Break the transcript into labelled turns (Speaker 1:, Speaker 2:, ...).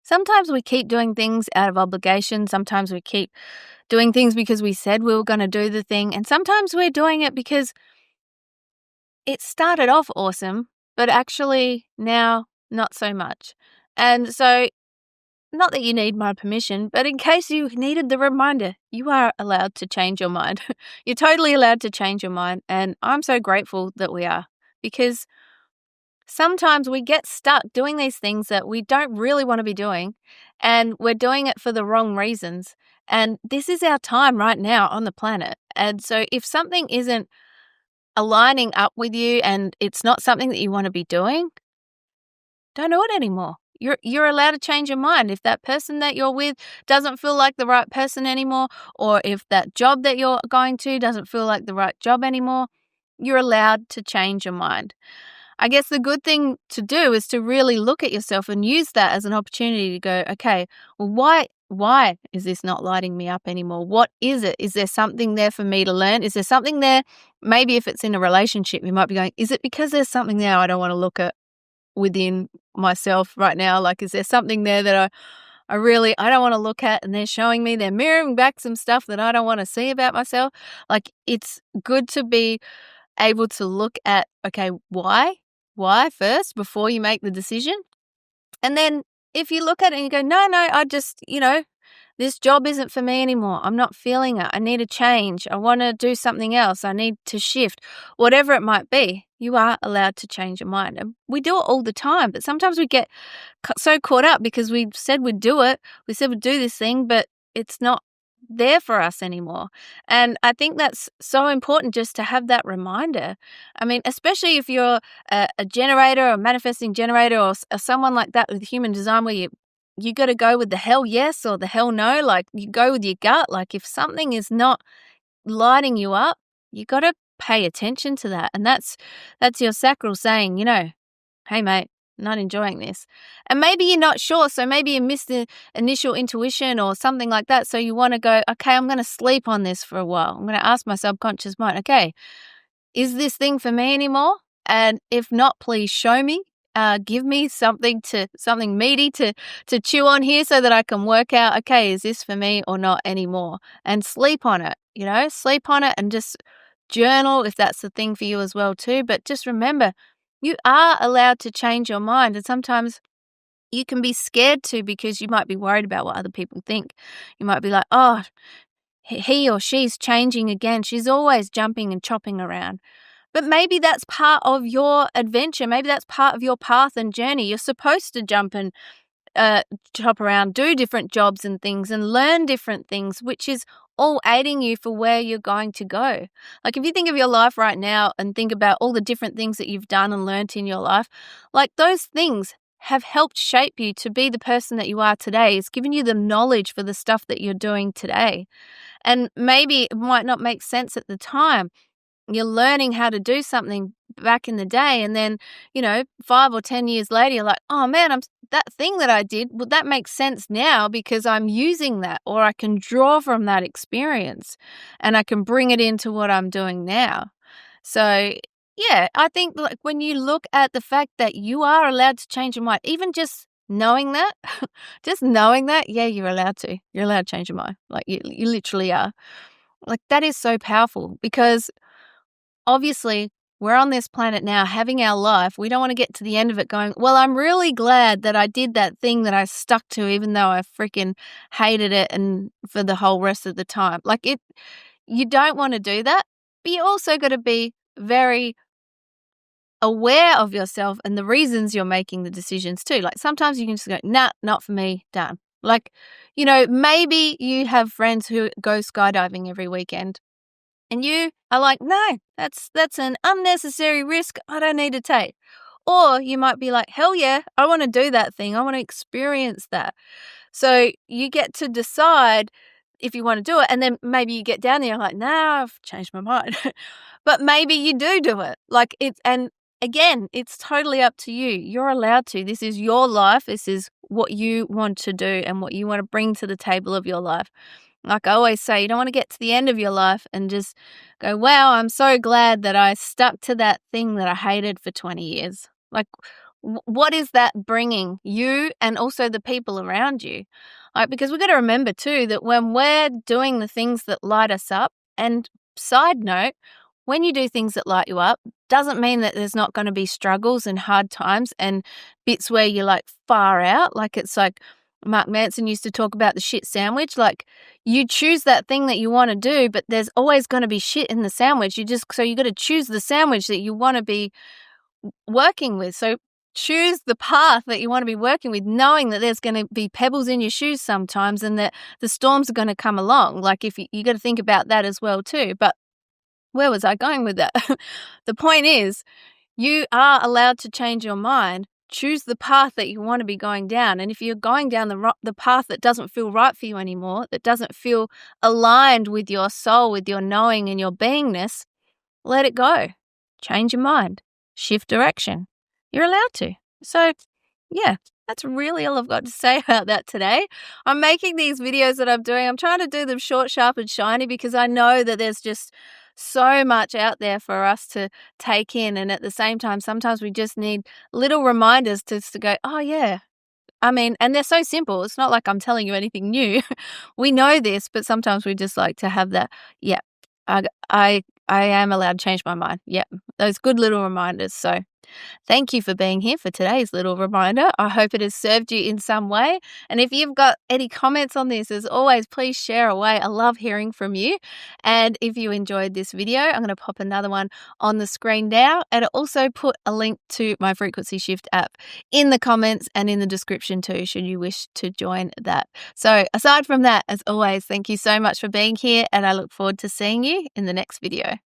Speaker 1: Sometimes we keep doing things out of obligation. Sometimes we keep doing things because we said we were going to do the thing. And sometimes we're doing it because it started off awesome, but actually now not so much. And so, not that you need my permission, but in case you needed the reminder, you are allowed to change your mind. You're totally allowed to change your mind. And I'm so grateful that we are, because sometimes we get stuck doing these things that we don't really want to be doing, and we're doing it for the wrong reasons. And this is our time right now on the planet. And so if something isn't aligning up with you and it's not something that you want to be doing, don't do it anymore. You're allowed to change your mind. If that person that you're with doesn't feel like the right person anymore, or if that job that you're going to doesn't feel like the right job anymore, you're allowed to change your mind. I guess the good thing to do is to really look at yourself and use that as an opportunity to go, okay, well, why is this not lighting me up anymore? What is it? Is there something there for me to learn? Is there something there? Maybe if it's in a relationship, you might be going, is it because there's something there I don't want to look at within myself right now? Like, is there something there that I don't want to look at, and they're showing me, they're mirroring back some stuff that I don't want to see about myself? Like, it's good to be able to look at, okay, why first before you make the decision. And then if you look at it and you go, no, I just, this job isn't for me anymore. I'm not feeling it. I need a change. I want to do something else. I need to shift. Whatever it might be, you are allowed to change your mind. And we do it all the time, but sometimes we get so caught up because we said we'd do it. We said we'd do this thing, but it's not there for us anymore. And I think that's so important, just to have that reminder. I mean, especially if you're a generator, or a manifesting generator, or someone like that with human design, where you got to go with the hell yes or the hell no. Like, you go with your gut. Like, if something is not lighting you up, you got to pay attention to that. And that's your sacral saying, hey mate, not enjoying this. And maybe you're not sure, so maybe you missed the initial intuition or something like that. So you want to go, okay, I'm going to sleep on this for a while. I'm going to ask my subconscious mind, okay, is this thing for me anymore? And if not, please show me. Give me something meaty to chew on here, so that I can work out, okay, is this for me or not anymore? And sleep on it, sleep on it, and just journal if that's the thing for you as well too. But just remember, you are allowed to change your mind. And sometimes you can be scared to, because you might be worried about what other people think. You might be like, oh, he or she's changing again. She's always jumping and chopping around. But maybe that's part of your adventure. Maybe that's part of your path and journey. You're supposed to jump and chop around, do different jobs and things, and learn different things, which is all aiding you for where you're going to go. Like, if you think of your life right now and think about all the different things that you've done and learnt in your life, like, those things have helped shape you to be the person that you are today. It's given you the knowledge for the stuff that you're doing today. And maybe it might not make sense at the time. You're learning how to do something back in the day, and then 5 or 10 years later, you're like, oh man, that thing that I did, well, that makes sense now because I'm using that, or I can draw from that experience and I can bring it into what I'm doing now. So yeah, I think, like, when you look at the fact that you are allowed to change your mind, even just knowing that, yeah, you're allowed to change your mind. Like, you literally are. Like, that is so powerful, because obviously, we're on this planet now having our life. We don't want to get to the end of it going, well, I'm really glad that I did that thing that I stuck to, even though I freaking hated it and for the whole rest of the time. Like, you don't want to do that, but you also got to be very aware of yourself and the reasons you're making the decisions too. Like, sometimes you can just go, nah, not for me, done. Like, maybe you have friends who go skydiving every weekend, and you are like, no, that's an unnecessary risk I don't need to take. Or you might be like, hell yeah, I want to do that thing. I want to experience that. So you get to decide if you want to do it. And then maybe you get down there, you're like, nah, I've changed my mind. But maybe you do it. Like, and again, it's totally up to you. You're allowed to. This is your life. This is what you want to do and what you want to bring to the table of your life. Like I always say, you don't want to get to the end of your life and just go, wow, I'm so glad that I stuck to that thing that I hated for 20 years. Like, What is that bringing you and also the people around you? Because we've got to remember too that when we're doing the things that light us up, and side note, when you do things that light you up, doesn't mean that there's not going to be struggles and hard times and bits where you're like far out. Like it's like Mark Manson used to talk about the shit sandwich. Like you choose that thing that you want to do, but there's always going to be shit in the sandwich. So you got to choose the sandwich that you want to be working with. So choose the path that you want to be working with, knowing that there's going to be pebbles in your shoes sometimes and that the storms are going to come along. Like if you got to think about that as well too. But where was I going with that? The point is, you are allowed to change your mind. Choose the path that you want to be going down. And if you're going down the path that doesn't feel right for you anymore, that doesn't feel aligned with your soul, with your knowing and your beingness, let it go. Change your mind. Shift direction. You're allowed to. So, yeah, that's really all I've got to say about that today. I'm making these videos that I'm doing. I'm trying to do them short, sharp, and shiny because I know that there's just so much out there for us to take in. And at the same time, sometimes we just need little reminders to go, oh, yeah. I mean, and they're so simple. It's not like I'm telling you anything new. We know this, but sometimes we just like to have that, yeah, I am allowed to change my mind. Yep, those good little reminders. So thank you for being here for today's little reminder. I hope it has served you in some way. And if you've got any comments on this, as always, please share away. I love hearing from you. And if you enjoyed this video, I'm going to pop another one on the screen now. And also put a link to my Frequency Shift app in the comments and in the description too, should you wish to join that. So aside from that, as always, thank you so much for being here. And I look forward to seeing you in the next video.